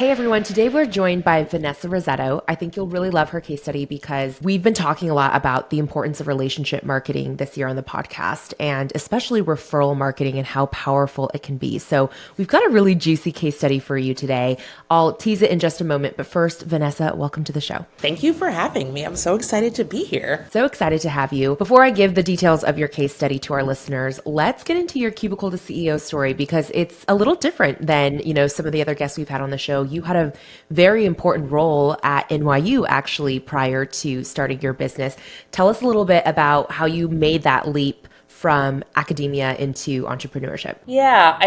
Hey everyone, today we're joined by Vanessa Rissetto. I think you'll really love her case study because we've been talking a lot about the importance of relationship marketing this year on the podcast, and especially referral marketing and how powerful it can be. So we've got a really juicy case study for you today. I'll tease it in just a moment, but first, Vanessa, welcome to the show. Thank you for having me. I'm so excited to be here. So excited to have you. Before I give the details of your case study to our listeners, let's get into your Cubicle to CEO story because it's a little different than, some of the other guests we've had on the show. You had a very important role at NYU actually prior to starting your business. Tell us a little bit about how you made that leap from academia into entrepreneurship. Yeah,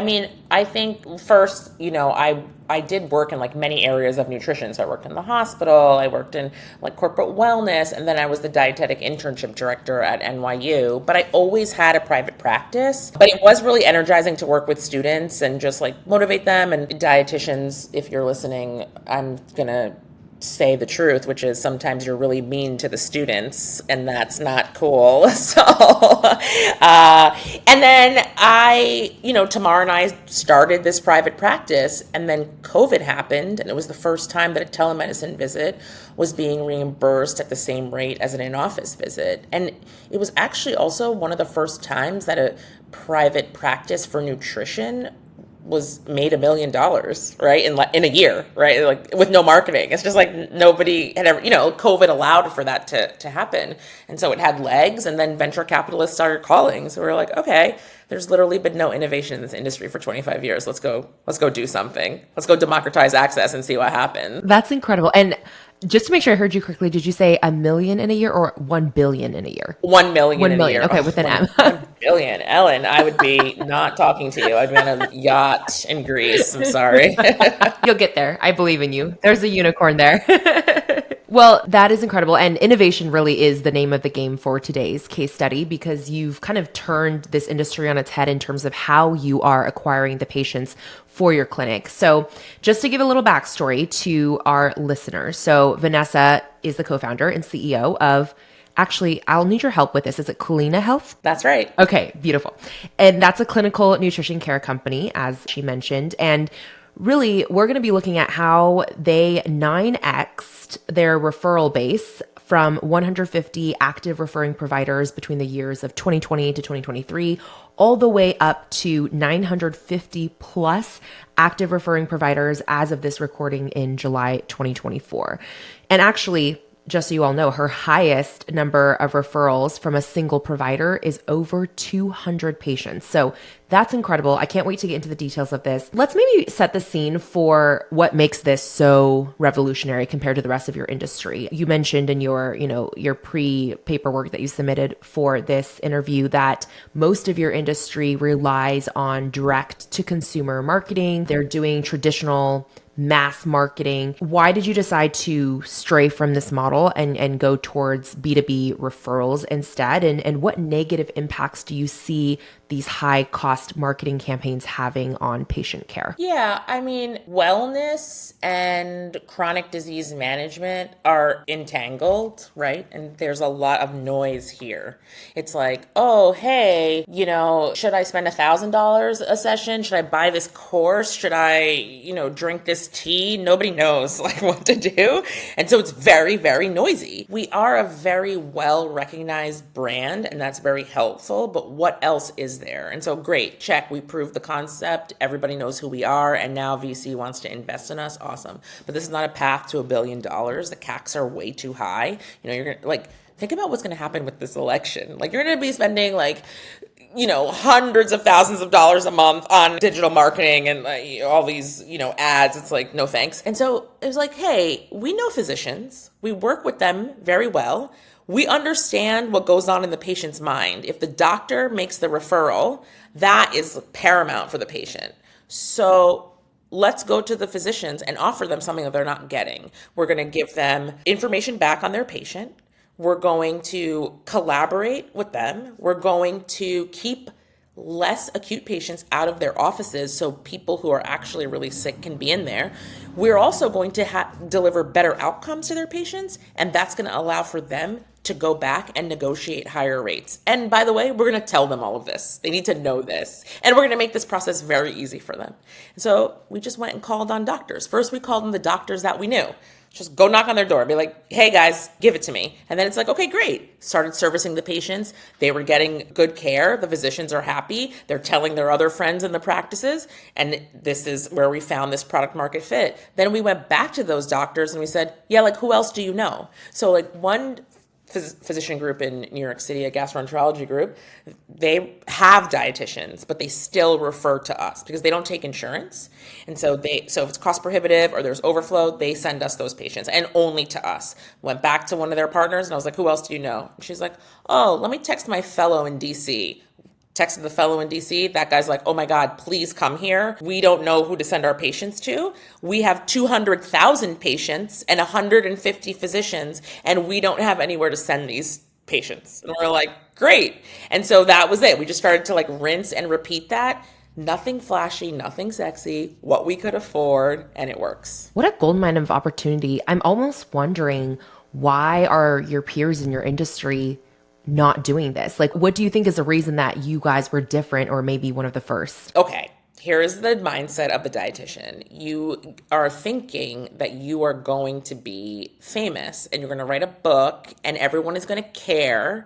I think first, I did work in many areas of nutrition. So I worked in the hospital, I worked in corporate wellness, and then I was the dietetic internship director at NYU. But I always had a private practice. But it was really energizing to work with students and just motivate them. And dietitians, if you're listening, I'm gonna say the truth, which is sometimes you're really mean to the students and that's not cool. So, and then Tamar and I started this private practice, and then COVID happened, and it was the first time that a telemedicine visit was being reimbursed at the same rate as an in-office visit. And it was actually also one of the first times that a private practice for nutrition was made $1 million, right? In a year, right? With no marketing. It's just nobody had ever, COVID allowed for that to happen. And so it had legs, and then venture capitalists started calling. So we were like, okay, there's literally been no innovation in this industry for 25 years. Let's go do something. Let's go democratize access and see what happens. That's incredible. And just to make sure I heard you correctly, did you say $1 million in a year or 1 billion in a year? 1 million 1 in million. a year. Okay, with an M. 1 billion. Ellen, I would be not talking to you. I'd be on a yacht in Greece. I'm sorry. You'll get there. I believe in you. There's a unicorn there. Well, that is incredible. And innovation really is the name of the game for today's case study because you've kind of turned this industry on its head in terms of how you are acquiring the patients for your clinic. So just to give a little backstory to our listeners. So Vanessa is the co-founder and CEO of, actually, I'll need your help with this. Is it Culina Health? That's right. Okay, beautiful. And that's a clinical nutrition care company, as she mentioned. And really, we're going to be looking at how they 9x'd their referral base from 150 active referring providers between the years of 2020 to 2023, all the way up to 950 plus active referring providers as of this recording in July 2024. And actually, just so you all know, her highest number of referrals from a single provider is over 200 patients. So that's incredible. I can't wait to get into the details of this. Let's maybe set the scene for what makes this so revolutionary compared to the rest of your industry. You mentioned in your pre-paperwork that you submitted for this interview that most of your industry relies on direct to consumer marketing. They're doing traditional mass marketing. Why did you decide to stray from this model and go towards B2B referrals instead? And what negative impacts do you see these high cost marketing campaigns having on patient care? Yeah, wellness and chronic disease management are entangled, right? And there's a lot of noise here. It's oh, hey, should I spend $1,000 a session? Should I buy this course? Should I, drink this tea? Nobody knows what to do. And so it's very, very noisy. We are a very well recognized brand, and that's very helpful. But what else is there? And so great, check, we proved the concept, everybody knows who we are, and now VC wants to invest in us, awesome. But this is not a path to $1 billion. The CACs are way too high. You're gonna think about what's gonna happen with this election. You're gonna be spending hundreds of thousands of dollars a month on digital marketing and all these, ads. It's no thanks. And so it was hey, we know physicians, we work with them very well. We understand what goes on in the patient's mind. If the doctor makes the referral, that is paramount for the patient. So let's go to the physicians and offer them something that they're not getting. We're going to give them information back on their patient. We're going to collaborate with them. We're going to keep less acute patients out of their offices so people who are actually really sick can be in there. We're also going to deliver better outcomes to their patients, and that's going to allow for them to go back and negotiate higher rates. And by the way, we're going to tell them all of this. They need to know this. And we're going to make this process very easy for them. And so we just went and called on doctors. First, we called on the doctors that we knew. Just go knock on their door and be like, hey guys, give it to me. And then it's like, okay, great. Started servicing the patients. They were getting good care. The physicians are happy. They're telling their other friends in the practices. And this is where we found this product market fit. Then we went back to those doctors and we said, yeah, like who else do you know? So like one physician group in New York City, a gastroenterology group, they have dietitians, but they still refer to us because they don't take insurance. And so so if it's cost prohibitive or there's overflow, they send us those patients and only to us. Went back to one of their partners and I was like, who else do you know? And she's like, oh, let me text my fellow in DC. Texted the fellow in DC. That guy's like, oh my God, please come here. We don't know who to send our patients to. We have 200,000 patients and 150 physicians, and we don't have anywhere to send these patients. And we're like, great. And so that was it. We just started to like rinse and repeat that. Nothing flashy, nothing sexy, what we could afford, and it works. What a goldmine of opportunity. I'm almost wondering, why are your peers in your industry not doing this? Like, what do you think is the reason that you guys were different or maybe one of the first? Okay, here's the mindset of the dietitian. You are thinking that you are going to be famous and you're going to write a book and everyone is going to care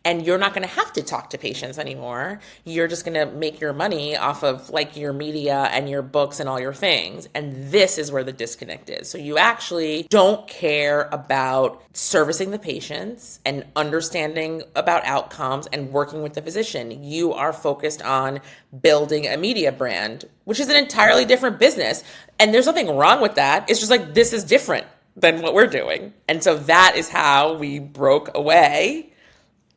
and you're not going to have to talk to patients anymore. You're just going to make your money off of like your media and your books and all your things. And this is where the disconnect is. So you actually don't care about servicing the patients and understanding about outcomes and working with the physician. You are focused on building a media brand, which is an entirely different business. And there's nothing wrong with that. It's just like, this is different than what we're doing. And so that is how we broke away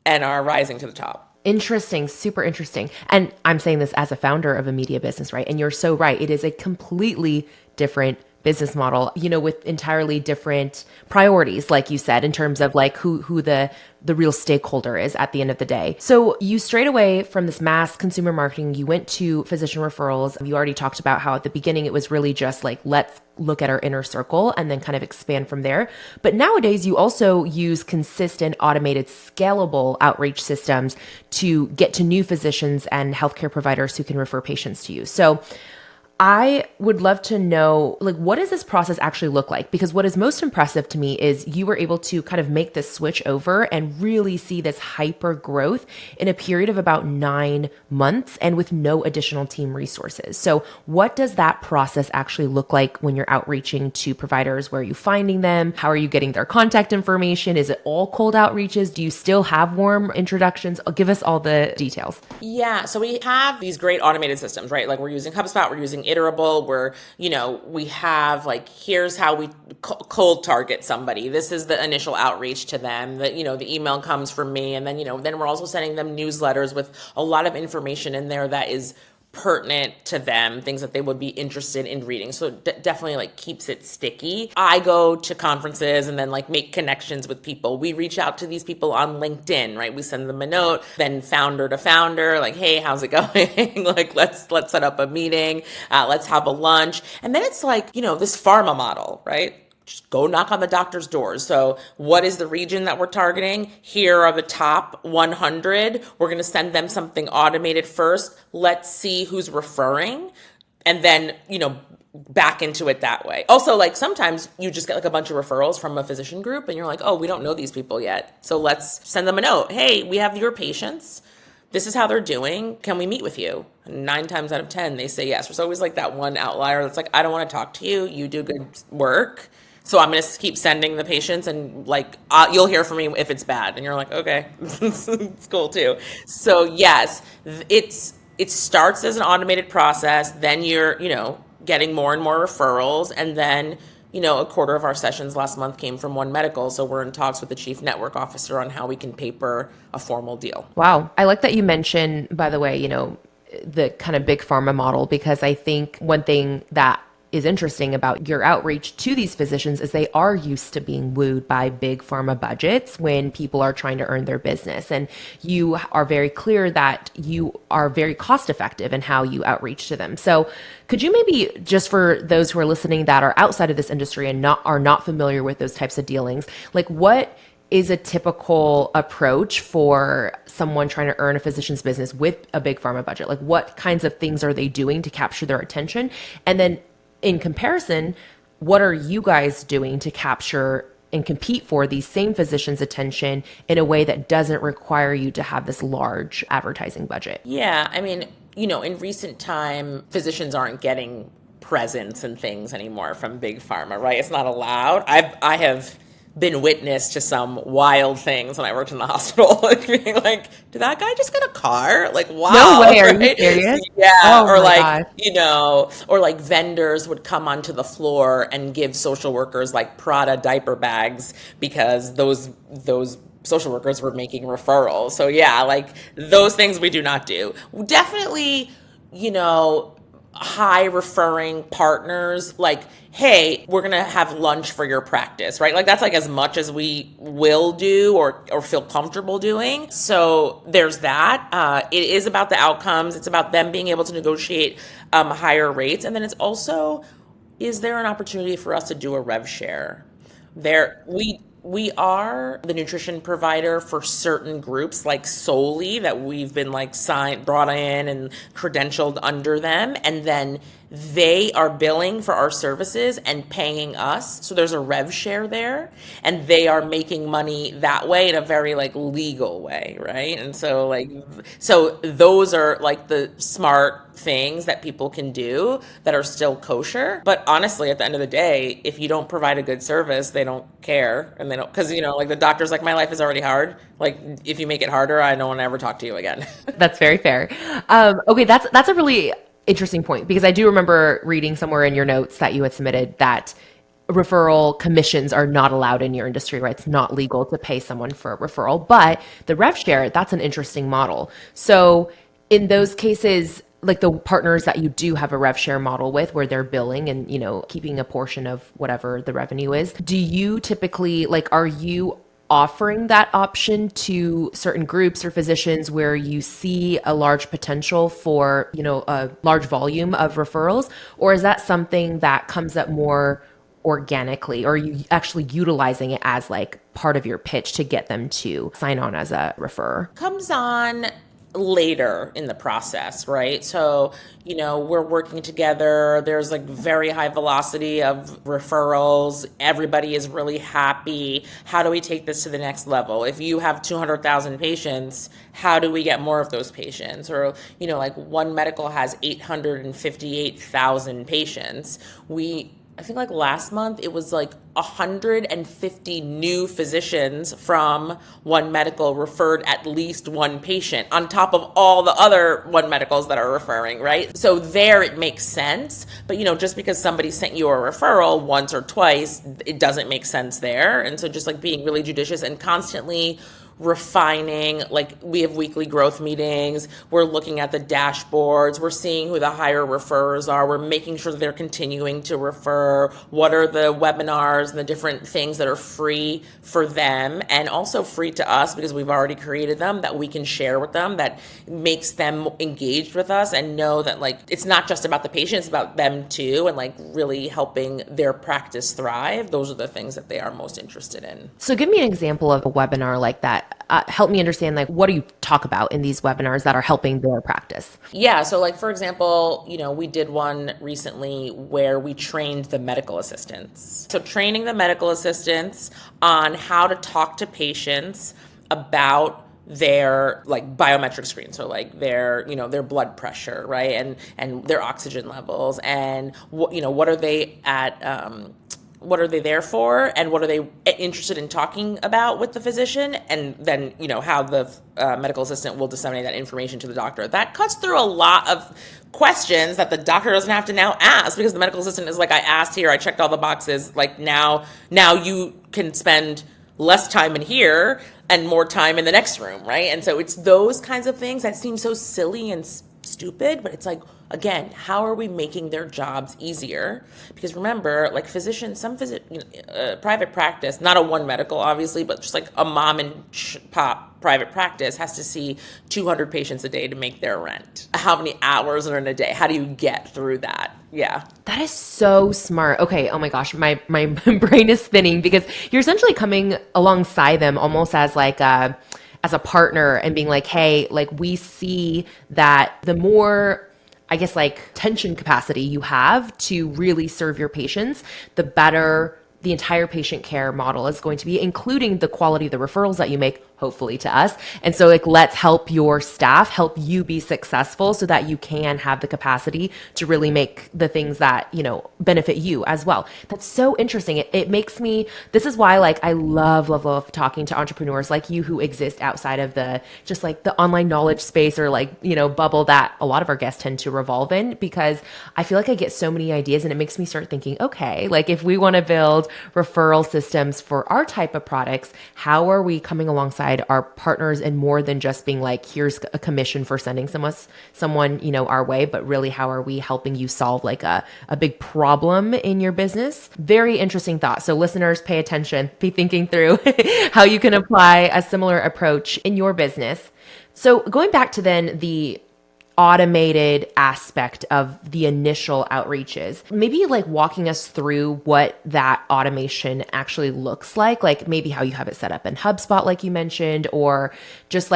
and are rising to the top. Interesting, super interesting. And I'm saying this as a founder of a media business, right? And you're so right. It is a completely different business model, you know, with entirely different priorities, like you said, in terms of like who the real stakeholder is at the end of the day. So you strayed away from this mass consumer marketing, you went to physician referrals. You already talked about how at the beginning it was really just like, let's look at our inner circle and then kind of expand from there. But nowadays you also use consistent, automated, scalable outreach systems to get to new physicians and healthcare providers who can refer patients to you. So I would love to know, like, what does this process actually look like? Because what is most impressive to me is you were able to kind of make this switch over and really see this hyper growth in a period of about 9 months and with no additional team resources. So what does that process actually look like when you're outreaching to providers? Where are you finding them? How are you getting their contact information? Is it all cold outreaches? Do you still have warm introductions? Give us all the details. Yeah, so we have these great automated systems, right? Like we're using HubSpot, we're using Iterable, where, you know, we have like, here's how we cold target somebody. This is the initial outreach to them. That, you know, the email comes from me. And then, you know, then we're also sending them newsletters with a lot of information in there that is pertinent to them, things that they would be interested in reading. So definitely like keeps it sticky. I go to conferences and then like make connections with people. We reach out to these people on LinkedIn, right? We send them a note, then founder to founder, like, hey, how's it going? Like, let's set up a meeting. Let's have a lunch. And then it's like, you know, this pharma model, right? Just go knock on the doctor's doors. So what is the region that we're targeting? Here are the top 100. We're going to send them something automated first. Let's see who's referring. And then, you know, back into it that way. Also, like sometimes you just get like a bunch of referrals from a physician group and you're like, oh, we don't know these people yet. So let's send them a note. Hey, we have your patients. This is how they're doing. Can we meet with you? 9 times out of 10, they say yes. There's always like that one outlier that's like, I don't want to talk to you. You do good work. So I'm going to keep sending the patients and like, you'll hear from me if it's bad. And you're like, okay, it's cool too. So yes, it starts as an automated process. Then you're, you know, getting more and more referrals. And then, you know, a quarter of our sessions last month came from One Medical. So we're in talks with the chief network officer on how we can paper a formal deal. Wow. I like that you mentioned, by the way, you know, the kind of big pharma model, because I think one thing that is interesting about your outreach to these physicians is they are used to being wooed by big pharma budgets when people are trying to earn their business. And you are very clear that you are very cost effective in how you outreach to them. So could you maybe, just for those who are listening that are outside of this industry and are not familiar with those types of dealings, like what is a typical approach for someone trying to earn a physician's business with a big pharma budget? Like, what kinds of things are they doing to capture their attention? And then in comparison, what are you guys doing to capture and compete for these same physicians' attention in a way that doesn't require you to have this large advertising budget? Yeah, I mean, in recent time, physicians aren't getting presents and things anymore from big pharma, right? It's not allowed. I have been witness to some wild things when I worked in the hospital, like being like, did that guy just get a car? Like, No wow, way. Are you right? serious? Yeah, Oh or my like, gosh. or like vendors would come onto the floor and give social workers like Prada diaper bags because those social workers were making referrals. So yeah, like those things we do not do. Definitely, you know, high referring partners, like, hey, we're gonna have lunch for your practice, right? Like that's like as much as we will do or feel comfortable doing. So there's that. It is about the outcomes. It's about them being able to negotiate higher rates, and then it's also, is there an opportunity for us to do a rev share? We are the nutrition provider for certain groups, like solely that we've been like brought in and credentialed under them, and then they are billing for our services and paying us. So there's a rev share there, and they are making money that way in a very like legal way, right? And so so those are like the smart things that people can do that are still kosher. But honestly, at the end of the day, if you don't provide a good service, they don't care. And they don't, because, like the doctor's like, my life is already hard. Like, if you make it harder, I don't want to ever talk to you again. That's very fair. Okay, that's a really interesting point because I do remember reading somewhere in your notes that you had submitted that referral commissions are not allowed in your industry, right? It's not legal to pay someone for a referral, but the rev share, that's an interesting model. So in those cases, like the partners that you do have a rev share model with where they're billing and, keeping a portion of whatever the revenue is, do you typically like, are you offering that option to certain groups or physicians where you see a large potential for, a large volume of referrals? Or is that something that comes up more organically, or are you actually utilizing it as like part of your pitch to get them to sign on as a referrer? Comes on later in the process, right? So, we're working together. There's like very high velocity of referrals. Everybody is really happy. How do we take this to the next level? If you have 200,000 patients, how do we get more of those patients? Or, like One Medical has 858,000 patients. I think like last month, it was like 150 new physicians from One Medical referred at least one patient on top of all the other One Medicals that are referring, right? So there it makes sense. But, just because somebody sent you a referral once or twice, it doesn't make sense there. And so just like being really judicious and constantly refining, like we have weekly growth meetings, we're looking at the dashboards, we're seeing who the higher referrers are, we're making sure that they're continuing to refer, what are the webinars and the different things that are free for them and also free to us because we've already created them that we can share with them, that makes them engaged with us and know that like it's not just about the patient, it's about them too, and like really helping their practice thrive. Those are the things that they are most interested in. So give me an example of a webinar like that. Help me understand, like, what do you talk about in these webinars that are helping their practice? Yeah, so like for example, we did one recently where we trained the medical assistants. So training the medical assistants on how to talk to patients about their like biometric screen, so like their blood pressure, right, and their oxygen levels, and what are they what are they there for, and what are they interested in talking about with the physician, and then how the medical assistant will disseminate that information to the doctor. That cuts through a lot of questions that the doctor doesn't have to now ask, because the medical assistant is like, I asked here, I checked all the boxes, like now you can spend less time in here and more time in the next room, right? And so it's those kinds of things that seem so silly and stupid, but it's like Again, how are we making their jobs easier? Because remember, like private practice, not a one medical, obviously, but just like a mom and pop private practice has to see 200 patients a day to make their rent. How many hours are in a day? How do you get through that? Yeah. That is so smart. Okay. Oh my gosh. My brain is spinning because you're essentially coming alongside them almost as a partner and being like, hey, like we see that the more I guess like tension capacity you have to really serve your patients, the better the entire patient care model is going to be, including the quality of the referrals that you make, hopefully to us. And so like, let's help your staff, help you be successful so that you can have the capacity to really make the things that, you know, benefit you as well. That's so interesting. It makes me, this is why like I love talking to entrepreneurs like you who exist outside of the, just like the online knowledge space or like, you know, bubble that a lot of our guests tend to revolve in, because I feel like I get so many ideas and it makes me start thinking, okay, like if we want to build referral systems for our type of products, how are we coming alongside our partners and more than just being like, here's a commission for sending someone, you know, our way, but really how are we helping you solve like a big problem in your business? Very interesting thought. So listeners, pay attention, be thinking through how you can apply a similar approach in your business. So going back to then the automated aspect of the initial outreaches, maybe like walking us through what that automation actually looks like maybe how you have it set up in HubSpot, like you mentioned, or just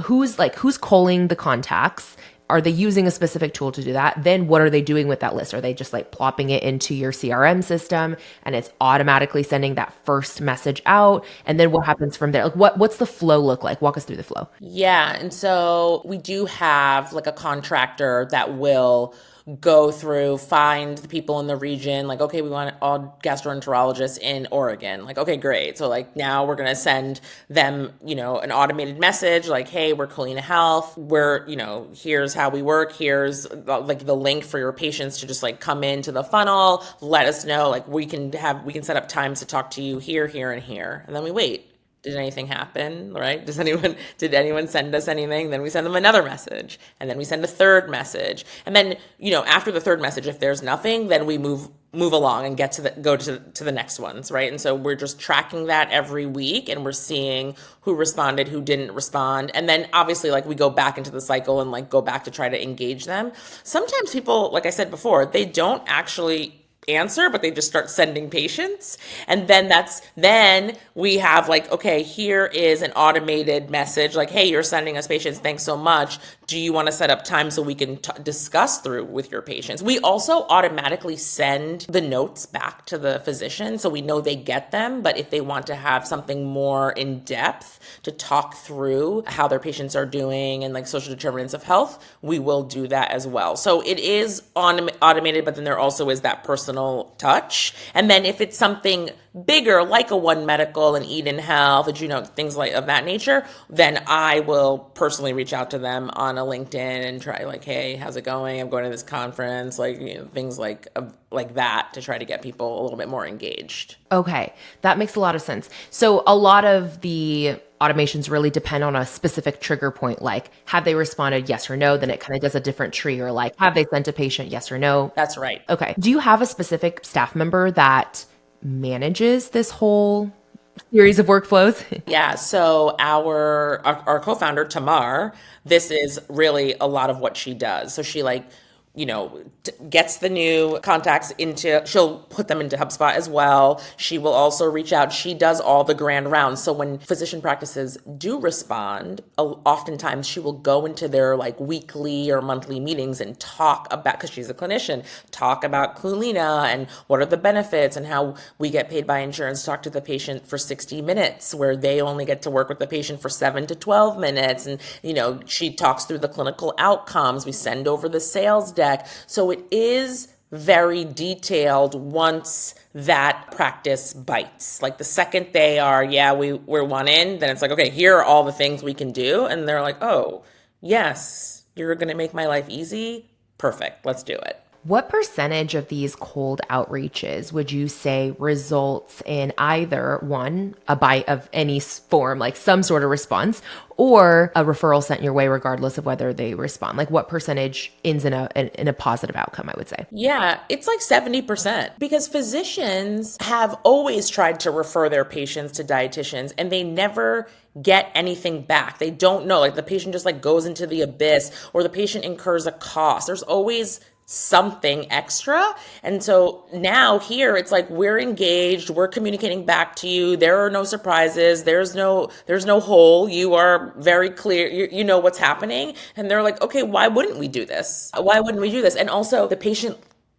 who's calling the contacts. Are they using a specific tool to do that? Then what are they doing with that list? Are they just like plopping it into your CRM system and it's automatically sending that first message out? And then what happens from there? Like what's the flow look like? Walk us through the flow. Yeah. And so we do have like a contractor that will go through, find the people in the region, like, okay, we want all gastroenterologists in Oregon. Like, okay, great. So like now we're going to send them, you know, an automated message like, hey, we're Culina Health. We're, you know, here's how we work. Here's like the link for your patients to just like come into the funnel. Let us know, like we can set up times to talk to you here, here, and here. And then we wait. Did anything happen, right? Did anyone send us anything? Then we send them another message, and then we send a third message. And then, you know, after the third message, if there's nothing, then we move along and go to the next ones, right? And so we're just tracking that every week, and we're seeing who responded, who didn't respond. And then obviously like we go back into the cycle and like go back to try to engage them. Sometimes people, like I said before, they don't actually answer, but they just start sending patients. And then we have like, okay, here is an automated message like, hey, you're sending us patients. Thanks so much. Do you want to set up time so we can discuss through with your patients? We also automatically send the notes back to the physician so we know they get them. But if they want to have something more in depth to talk through how their patients are doing and like social determinants of health, we will do that as well. So it is automated, but then there also is that personal touch. And then if it's something bigger, like a One Medical and Eden Health, you know, things like of that nature, then I will personally reach out to them on a LinkedIn and try like, hey, how's it going? I'm going to this conference, like, you know, things like that to try to get people a little bit more engaged. Okay, that makes a lot of sense. So a lot of the automations really depend on a specific trigger point, like have they responded yes or no, then it kind of does a different tree, or like have they sent a patient yes or no. That's right. Okay. Do you have a specific staff member that manages this whole series of workflows? Yeah, so our co-founder Tamar, this is really a lot of what she does. So she like, you know, gets the new contacts she'll put them into HubSpot as well. She will also reach out. She does all the grand rounds. So when physician practices do respond, oftentimes she will go into their like weekly or monthly meetings and talk about, because she's a clinician, talk about Culina and what are the benefits and how we get paid by insurance. Talk to the patient for 60 minutes where they only get to work with the patient for 7 to 12 minutes. And, you know, she talks through the clinical outcomes. We send over the sales deck. So it is very detailed once that practice bites. Like the second they are, yeah, we're one in, then it's like, okay, here are all the things we can do. And they're like, oh, yes, you're going to make my life easy. Perfect. Let's do it. What percentage of these cold outreaches would you say results in either one, a bite of any form, like some sort of response, or a referral sent your way, regardless of whether they respond? Like what percentage ends in a positive outcome, I would say. Yeah, it's like 70% because physicians have always tried to refer their patients to dietitians and they never get anything back. They don't know. Like the patient just like goes into the abyss or the patient incurs a cost. There's always something extra. And so now here it's like we're engaged, we're communicating back to you. There are no surprises. There's no hole. You are very clear. You know what's happening. And they're like, okay, why wouldn't we do this? Why wouldn't we do this? And also the patient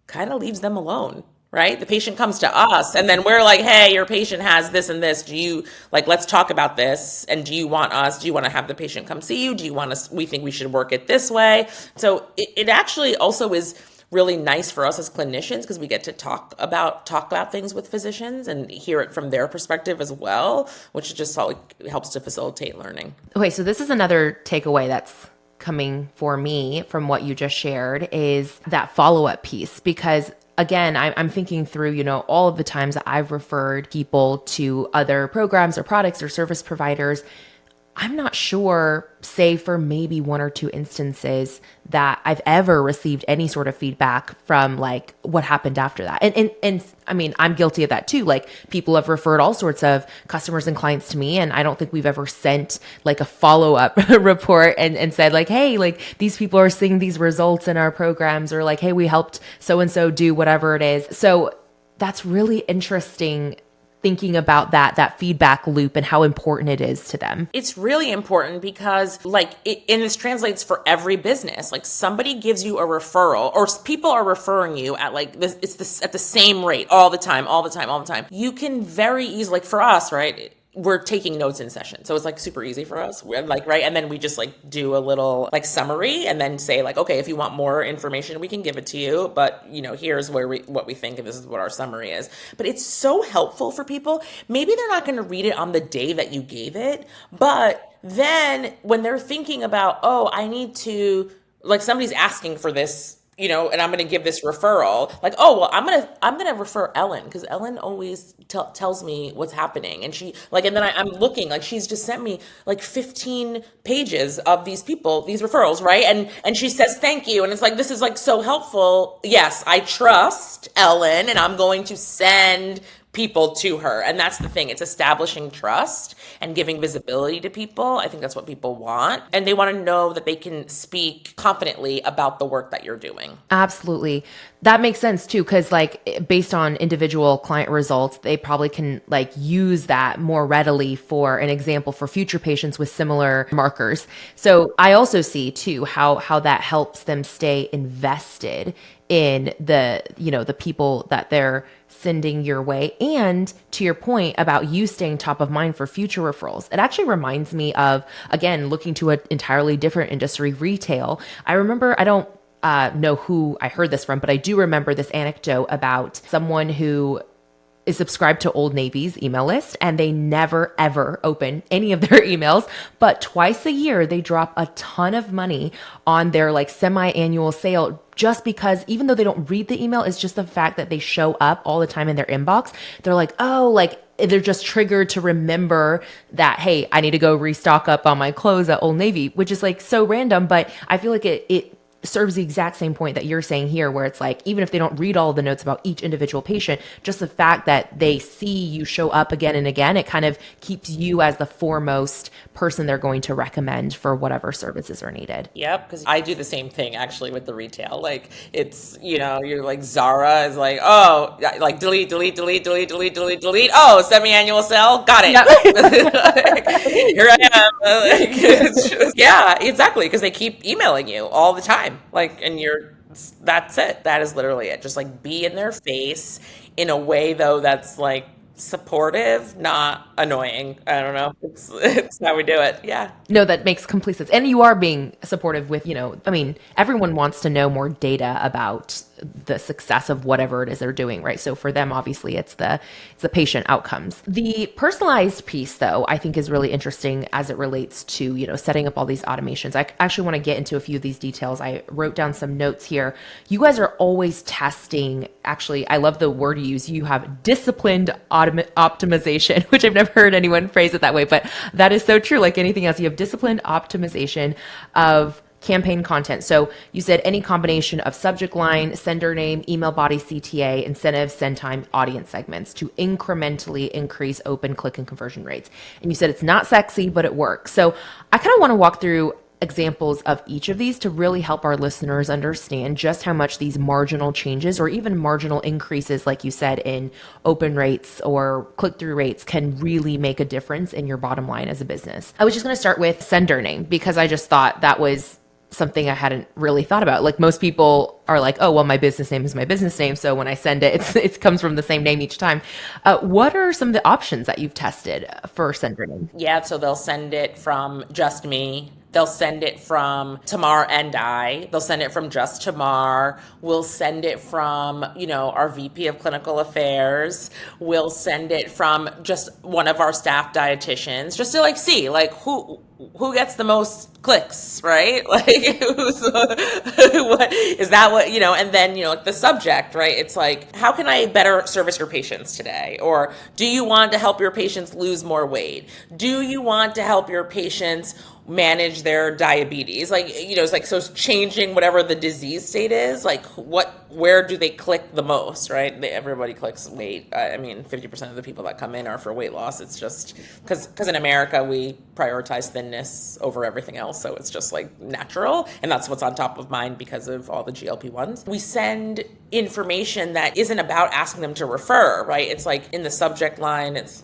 kind of leaves them alone. Right? The patient comes to us and then we're like, hey, your patient has this and this. Do you like, let's talk about this. And do you want to have the patient come see you? Do you want us, we think we should work it this way. So it actually also is really nice for us as clinicians because we get to talk about things with physicians and hear it from their perspective as well, which just helps to facilitate learning. Okay, so this is another takeaway that's coming for me from what you just shared is that follow-up piece because again, I'm thinking through, all of the times that I've referred people to other programs or products or service providers. I'm not sure, say for maybe one or two instances that I've ever received any sort of feedback from like what happened after that. And I mean, I'm guilty of that too. Like people have referred all sorts of customers and clients to me. And I don't think we've ever sent like a follow-up report and said like, hey, like these people are seeing these results in our programs or like, hey, we helped so-and-so do whatever it is. So that's really interesting thinking about that feedback loop and how important it is to them. It's really important because and this translates for every business. Like somebody gives you a referral or people are referring you at like this, at the same rate all the time. You can very easily, like for us, right? We're taking notes in session. So it's like super easy for us. We're like, right. And then we just like do a little like summary and then say like, okay, if you want more information, we can give it to you. But here's what we think, and this is what our summary is. But it's so helpful for people. Maybe they're not going to read it on the day that you gave it. But then when they're thinking about, oh, I need to, like somebody's asking for this, and I'm going to give this referral. Like, oh, well, I'm going to refer Ellen because Ellen always tells me what's happening. And she and then I'm looking like she's just sent me like 15 pages of these people, these referrals. Right. And she says, thank you. And it's like, this is like so helpful. Yes, I trust Ellen and I'm going to send people to her. And that's the thing. It's establishing trust and giving visibility to people. I think that's what people want. And they want to know that they can speak confidently about the work that you're doing. Absolutely. That makes sense too. Cause like based on individual client results, they probably can like use that more readily for an example for future patients with similar markers. So I also see too, how that helps them stay invested in the people that they're sending your way. And to your point about you staying top of mind for future referrals, it actually reminds me of, again, looking to an entirely different industry, retail. I remember, I don't know who I heard this from, but I do remember this anecdote about someone who is subscribed to Old Navy's email list and they never ever open any of their emails, but twice a year they drop a ton of money on their like semi-annual sale just because even though they don't read the email, it's just the fact that they show up all the time in their inbox. They're like, oh, like they're just triggered to remember that, hey, I need to go restock up on my clothes at Old Navy, which is like so random, but I feel like it serves the exact same point that you're saying here, where it's like, even if they don't read all the notes about each individual patient, just the fact that they see you show up again and again, it kind of keeps you as the foremost person they're going to recommend for whatever services are needed. Yep, because I do the same thing actually with the retail. Like it's, you're like Zara is like, oh, like delete. Oh, semi-annual sale, got it. Yep. Here I am. Like, it's just, yeah, exactly, because they keep emailing you all the time. Like, and that's it. That is literally it. Just like be in their face in a way though that's like supportive, not annoying. I don't know. It's how we do it. Yeah. No, that makes complete sense. And you are being supportive with, I mean, everyone wants to know more data about the success of whatever it is they're doing, right? So for them, obviously, it's the patient outcomes. The personalized piece, though, I think is really interesting as it relates to, setting up all these automations. I actually want to get into a few of these details. I wrote down some notes here. You guys are always testing. Actually, I love the word you use. You have disciplined optimization, which I've never heard anyone phrase it that way, but that is so true. Like anything else, you have disciplined optimization of campaign content. So you said any combination of subject line, sender name, email body, CTA, incentive, send time, audience segments to incrementally increase open, click, and conversion rates. And you said it's not sexy, but it works. So I kind of want to walk through examples of each of these to really help our listeners understand just how much these marginal changes or even marginal increases, like you said, in open rates or click-through rates can really make a difference in your bottom line as a business. I was just going to start with sender name because I just thought that was something I hadn't really thought about. Like most people are like, oh, well, my business name is my business name. So when I send it, it comes from the same name each time. What are some of the options that you've tested for sender name? Yeah, so they'll send it from just me. They'll send it from Tamar and I. They'll send it from just Tamar. We'll send it from, our VP of Clinical Affairs. We'll send it from just one of our staff dietitians, just to see who gets the most clicks, right? Like what is that what, and then, the subject, right? It's like, how can I better service your patients today? Or do you want to help your patients lose more weight? Do you want to help your patients manage their diabetes? So it's changing whatever the disease state is, where do they click the most, right? Everybody clicks weight. 50% of the people that come in are for weight loss. It's just because in America, we prioritize thinness over everything else. So it's just natural. And that's what's on top of mind because of all the GLP-1s. We send information that isn't about asking them to refer, right? It's in the subject line, it's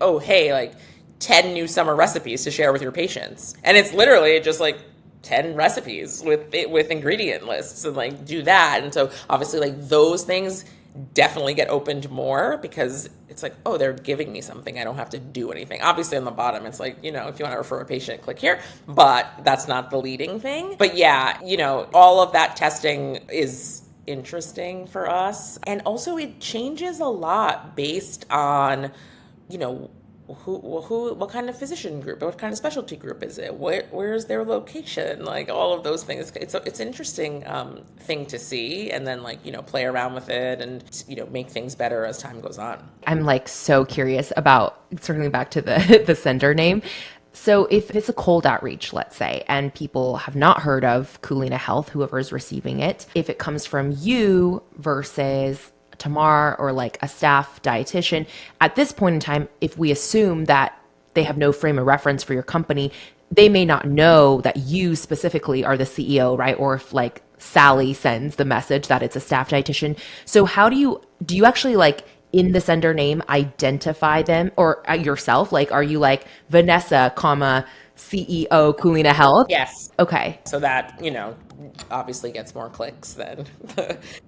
oh, hey, 10 new summer recipes to share with your patients. And it's literally just 10 recipes with ingredient lists and do that. And so obviously those things definitely get opened more because it's oh, they're giving me something. I don't have to do anything. Obviously on the bottom, it's if you want to refer a patient, click here, but that's not the leading thing. But yeah, all of that testing is interesting for us. And also it changes a lot based on, what kind of physician group, what kind of specialty group is it? Where's their location? All of those things. It's an interesting thing to see, and then play around with it and make things better as time goes on. I'm so curious about circling back to the sender name. So if it's a cold outreach, let's say, and people have not heard of Culina Health, whoever is receiving it, if it comes from you versus Tamar or a staff dietitian, at this point in time, if we assume that they have no frame of reference for your company, they may not know that you specifically are the CEO, right? Or if Sally sends the message that it's a staff dietitian. So how do you actually in the sender name identify them or yourself? Are you Vanessa, CEO Culina Health? Yes. Okay. So that, obviously gets more clicks than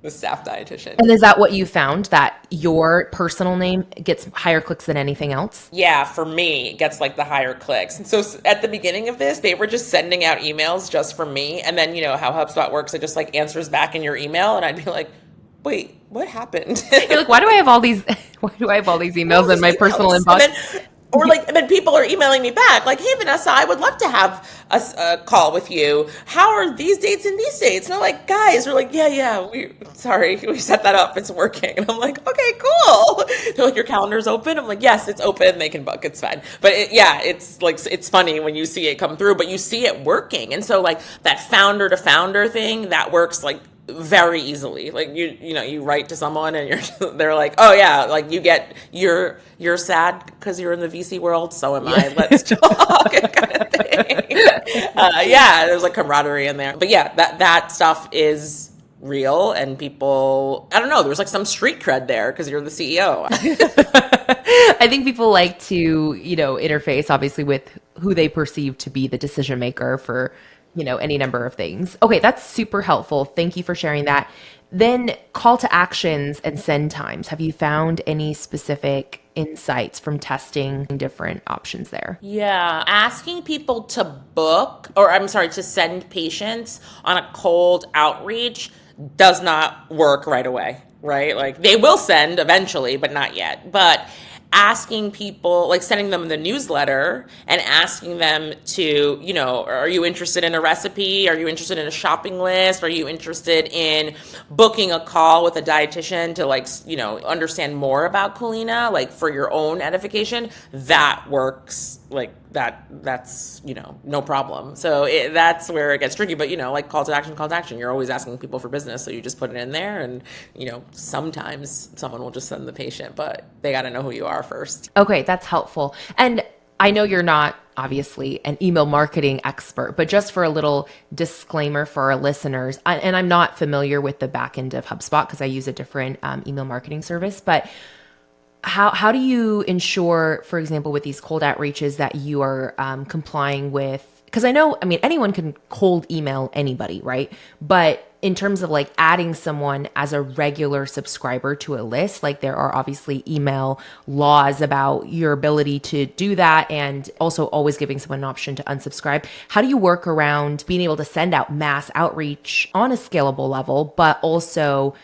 the staff dietitian. And is that what you found, that your personal name gets higher clicks than anything else? Yeah, for me, it gets the higher clicks. And so at the beginning of this, they were just sending out emails just for me. And then, how HubSpot works, it just answers back in your email. And I'd be like, wait, what happened? You're why do I have all these emails in my personal inbox? And then people are emailing me back hey, Vanessa, I would love to have a call with you. How are these dates and these dates? And I'm guys, we're yeah, we set that up. It's working. And I'm okay, cool. They're your calendar's open. I'm yes, it's open. They can book. It's fine. But it's funny when you see it come through, but you see it working. And so that founder to founder thing, that works very easily. You write to someone and they're oh yeah, you're sad because you're in the VC world, so am I. Let's talk kind of thing. Yeah, there's camaraderie in there. But yeah, that stuff is real, and people, I don't know, there's some street cred there because you're the CEO. I think people like to, interface obviously with who they perceive to be the decision maker for any number of things. Okay, that's super helpful. Thank you for sharing that. Then call to actions and send times. Have you found any specific insights from testing different options there? Yeah, asking people to to send patients on a cold outreach does not work right away, right? Like they will send eventually, but not yet. But asking people, like sending them the newsletter and asking them to, are you interested in a recipe? Are you interested in a shopping list? Are you interested in booking a call with a dietitian to like, understand more about Culina, like for your own edification? That works like that's no problem. So that's where it gets tricky. But like call to action, you're always asking people for business, so you just put it in there, and sometimes someone will just send the patient, but they got to know who you are first. Okay, that's helpful. And I know you're not obviously an email marketing expert, but just for a little disclaimer for our listeners, and I'm not familiar with the back end of HubSpot because I use a different email marketing service, but how do you ensure, for example, with these cold outreaches that you are complying with? Because I mean, anyone can cold email anybody, right? But in terms of like adding someone as a regular subscriber to a list, like there are obviously email laws about your ability to do that, and also always giving someone an option to unsubscribe. How do you work around being able to send out mass outreach on a scalable level, but also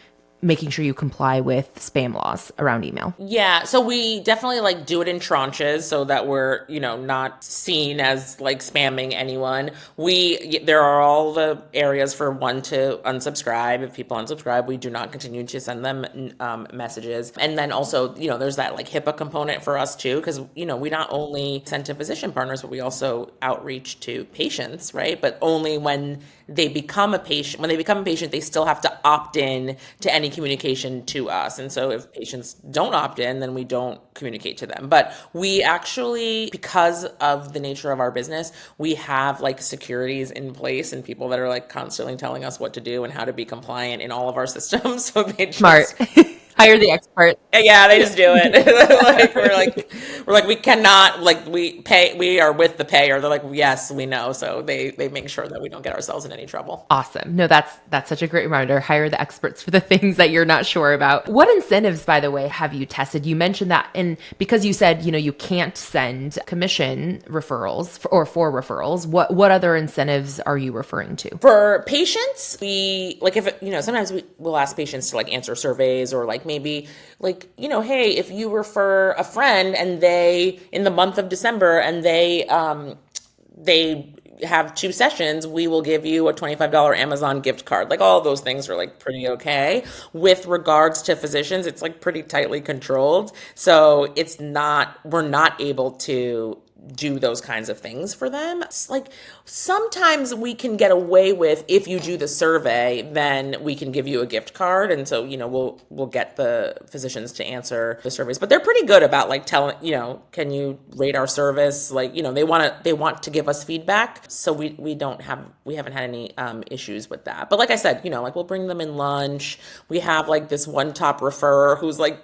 making sure you comply with spam laws around email? Yeah, so we definitely like do it in tranches so that we're, not seen as like spamming anyone. There are all the areas for one to unsubscribe. If people unsubscribe, we do not continue to send them messages. And then also, there's that like HIPAA component for us too, because, we not only send to physician partners, but we also outreach to patients, right? But only when they become a patient. When they become a patient, they still have to opt in to any communication to us. And so if patients don't opt in, then we don't communicate to them. But we actually, because of the nature of our business, we have like securities in place and people that are like constantly telling us what to do and how to be compliant in all of our systems. So they Smart. just Hire the expert. yeah, they just do it. like we're like we cannot like we are with the payer. They're like, yes, we know. So they make sure that we don't get ourselves in any trouble. Awesome. No, that's such a great reminder. Hire the experts for the things that you're not sure about. What incentives, by the way, have you tested? You mentioned that, and because you said, you can't send commission referrals for referrals, what other incentives are you referring to? For patients, we like if sometimes we'll ask patients to like answer surveys or like maybe like hey, if you refer a friend and they in the month of December and they have 2 sessions, we will give you a $25 Amazon gift card. Like all of those things are like pretty okay. With regards to physicians, it's like pretty tightly controlled. So we're not able to do those kinds of things for them. It's like sometimes we can get away with, if you do the survey, then we can give you a gift card. And so, we'll get the physicians to answer the surveys, but they're pretty good about like telling, can you rate our service? Like, they want to give us feedback. So we haven't had any issues with that. But like I said, like we'll bring them in lunch. We have like this one top referrer who's like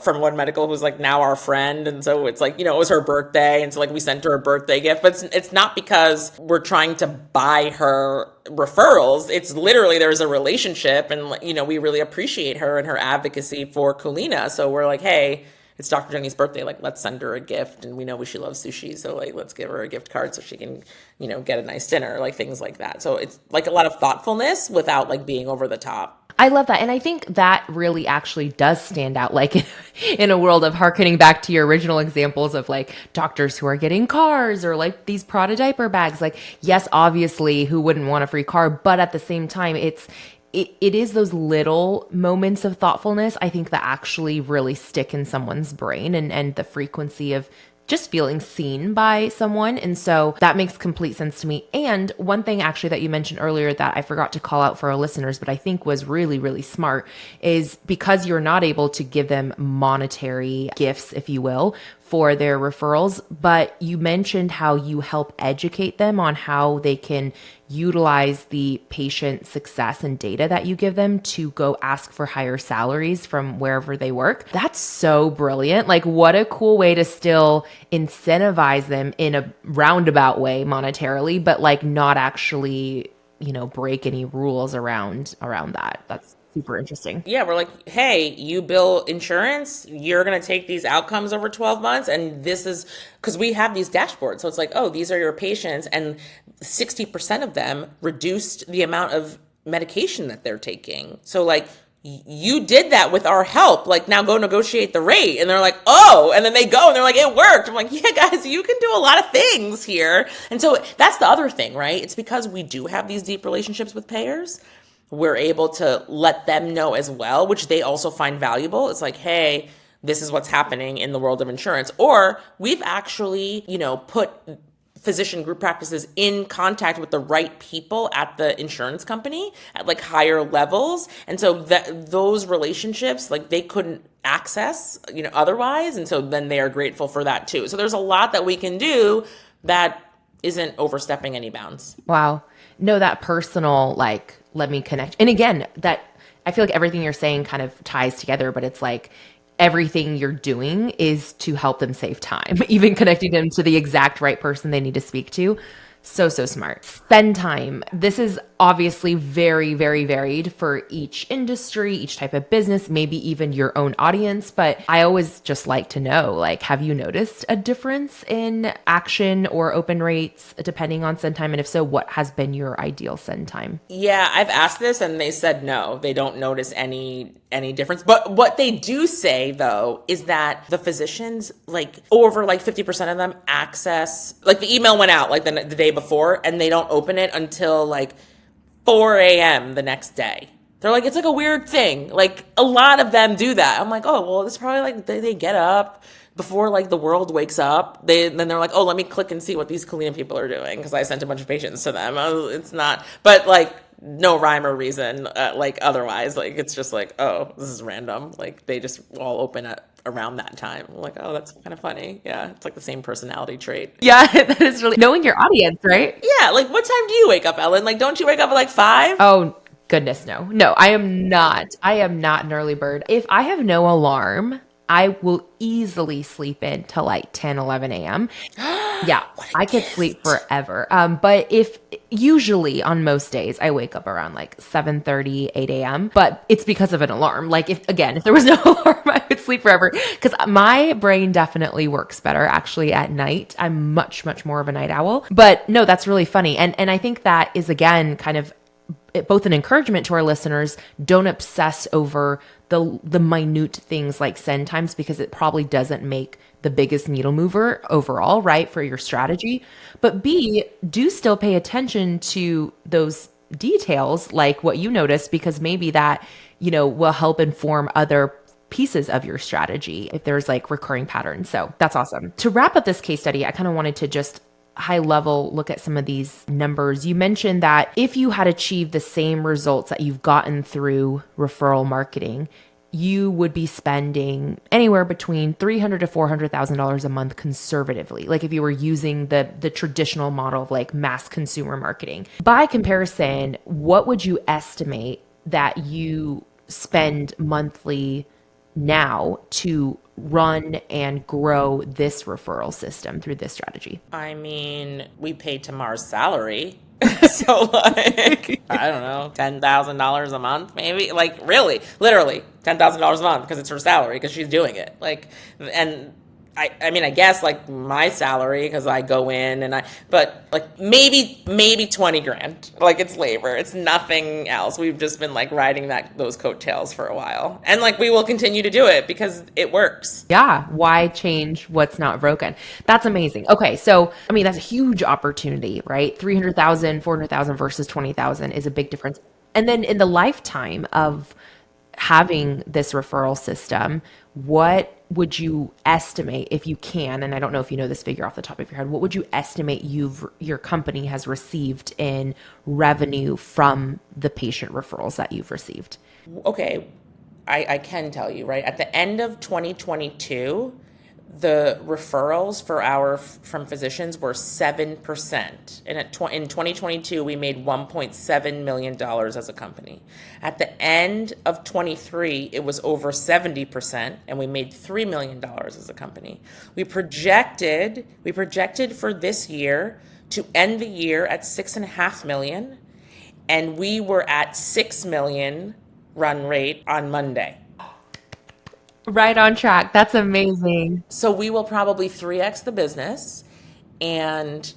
from One Medical who's like now our friend. And so it's like, it was her birthday. And so like we sent her a birthday gift, but it's not because we're trying to buy her referrals. It's literally there's a relationship and, we really appreciate her and her advocacy for Culina. So we're like, hey, it's Dr. Jenny's birthday. Like, let's send her a gift. And we know she loves sushi. So like, let's give her a gift card so she can, get a nice dinner, like things like that. So it's like a lot of thoughtfulness without like being over the top. I love that. And I think that really actually does stand out, like in a world of hearkening back to your original examples of like doctors who are getting cars or like these Prada diaper bags. Like, yes, obviously, who wouldn't want a free car? But at the same time, it is those little moments of thoughtfulness, I think, that actually really stick in someone's brain, and the frequency of just feeling seen by someone. And so that makes complete sense to me. And one thing actually that you mentioned earlier that I forgot to call out for our listeners, but I think was really, really smart, is because you're not able to give them monetary gifts, if you will, for their referrals, but you mentioned how you help educate them on how they can utilize the patient success and data that you give them to go ask for higher salaries from wherever they work. That's so brilliant. Like, what a cool way to still incentivize them in a roundabout way monetarily, but like not actually, break any rules around that. That's super interesting. Yeah, we're like, hey, you bill insurance, you're going to take these outcomes over 12 months. And this is because we have these dashboards. So it's like, oh, these are your patients. And 60% of them reduced the amount of medication that they're taking. So like you did that with our help. Like now go negotiate the rate. And they're like, oh, and then they go and they're like, it worked. I'm like, yeah, guys, you can do a lot of things here. And so that's the other thing, right? It's because we do have these deep relationships with payers. We're able to let them know as well, which they also find valuable. It's like, hey, this is what's happening in the world of insurance. Or we've actually, put physician group practices in contact with the right people at the insurance company at like higher levels. And so that those relationships, like they couldn't access, otherwise. And so then they are grateful for that too. So there's a lot that we can do that isn't overstepping any bounds. Wow. No, that personal, like, let me connect. And again, that I feel like everything you're saying kind of ties together, but it's like everything you're doing is to help them save time, even connecting them to the exact right person they need to speak to. So, so smart. Spend time. This is obviously very, very varied for each industry, each type of business, maybe even your own audience. But I always just like to know, like, have you noticed a difference in action or open rates depending on send time? And if so, what has been your ideal send time? Yeah, I've asked this and they said no, they don't notice any difference. But what they do say though is that the physicians, like over like 50% of them access, like the email went out like the day before and they don't open it until like 4 a.m. the next day. They're like, it's like a weird thing. Like a lot of them do that. I'm like, oh, well, it's probably like they get up before like the world wakes up. Then they're like, oh, let me click and see what these Culina people are doing because I sent a bunch of patients to them. It's not, but like no rhyme or reason, like otherwise. Like it's just like, oh, this is random. Like they just all open at around that time. I'm like, oh, that's kind of funny. Yeah, it's like the same personality trait. Yeah, that is really knowing your audience, right? Yeah, like what time do you wake up, Ellen? Like, don't you wake up at like 5? Oh, goodness, no. No, I am not. I am not an early bird. If I have no alarm, I will easily sleep in till like 10, 11 a.m. Yeah, I could sleep forever. But if usually on most days I wake up around like 7:30, 8 a.m. But it's because of an alarm. Like if there was no alarm, I would sleep forever because my brain definitely works better actually at night. I'm much, much more of a night owl. But no, that's really funny. And I think that is again kind of both an encouragement to our listeners. Don't obsess over the minute things like send times because it probably doesn't make the biggest needle mover overall, right, for your strategy. But B, do still pay attention to those details like what you noticed because maybe that, will help inform other pieces of your strategy if there's like recurring patterns. So that's awesome. To wrap up this case study, I kind of wanted to just high level look at some of these numbers. You mentioned that if you had achieved the same results that you've gotten through referral marketing, you would be spending anywhere between $300,000 to $400,000 a month conservatively. Like if you were using the traditional model of like mass consumer marketing. By comparison, what would you estimate that you spend monthly now to run and grow this referral system through this strategy? I mean, we pay Tamar's salary. So like, I don't know, $10,000 a month, maybe. Like really, literally $10,000 a month because it's her salary because she's doing it. Like, and I mean, I guess like my salary because I go in but like maybe 20 grand. Like it's labor. It's nothing else. We've just been like riding those coattails for a while. And like we will continue to do it because it works. Yeah. Why change what's not broken? That's amazing. Okay. So, I mean, that's a huge opportunity, right? 300,000, 400,000 versus 20,000 is a big difference. And then in the lifetime of having this referral system, what would you estimate if you can, and I don't know if you know this figure off the top of your head, what would you estimate your company has received in revenue from the patient referrals that you've received? Okay, I can tell you, right? At the end of 2022, the referrals from physicians were 7%. And in 2022, we made $1.7 million as a company. At the end of 23, it was over 70%, and we made $3 million as a company. We projected for this year to end the year at $6.5 million, and we were at $6 million run rate on Monday. Right on track. That's amazing. So we will probably 3x the business. And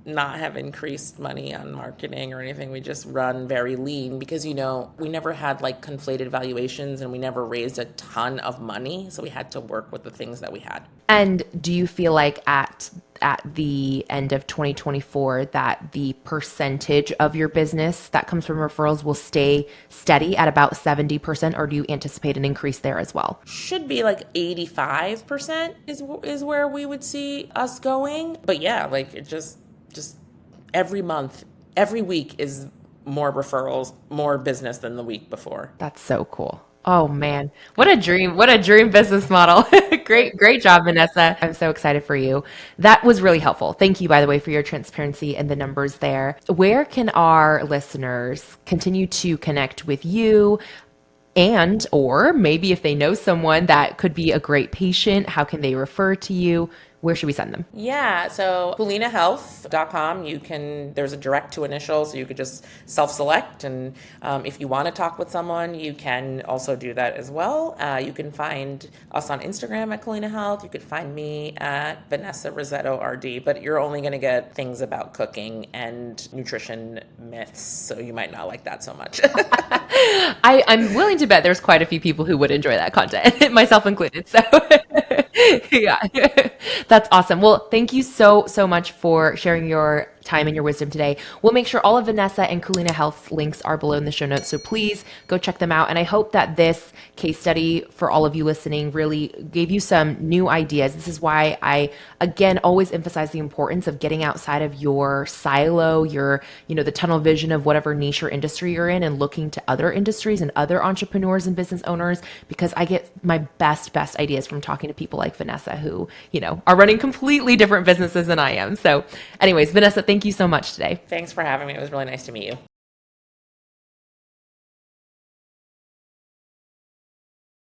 not have increased money on marketing or anything. We just run very lean because, we never had like conflated valuations and we never raised a ton of money. So we had to work with the things that we had. And do you feel like at the end of 2024 that the percentage of your business that comes from referrals will stay steady at about 70%, or do you anticipate an increase there as well? Should be like 85% is where we would see us going. But yeah, like it just every month, every week is more referrals, more business than the week before. That's so cool. Oh man, what a dream. What a dream business model. Great job, Vanessa. I'm so excited for you. That was really helpful. Thank you, by the way, for your transparency and the numbers there. Where can our listeners continue to connect with you? And, or maybe if they know someone that could be a great patient, how can they refer to you? Where should we send them? Yeah, so culinahealth.com, there's a direct to initial, so you could just self-select. And if you want to talk with someone, you can also do that as well. You can find us on Instagram at Culina Health. You could find me at Vanessa Rissetto RD, but you're only going to get things about cooking and nutrition myths, so you might not like that so much. I'm willing to bet there's quite a few people who would enjoy that content, myself included. So yeah, that's awesome. Well, thank you so much for sharing your time and your wisdom today. We'll make sure all of Vanessa and Culina Health's links are below in the show notes. So please go check them out. And I hope that this case study for all of you listening really gave you some new ideas. This is why I, again, always emphasize the importance of getting outside of your silo, the tunnel vision of whatever niche or industry you're in, and looking to other industries and other entrepreneurs and business owners, because I get my best ideas from talking to people like Vanessa who, are running completely different businesses than I am. So anyways, Vanessa, thank you so much today. Thanks for having me. It was really nice to meet you.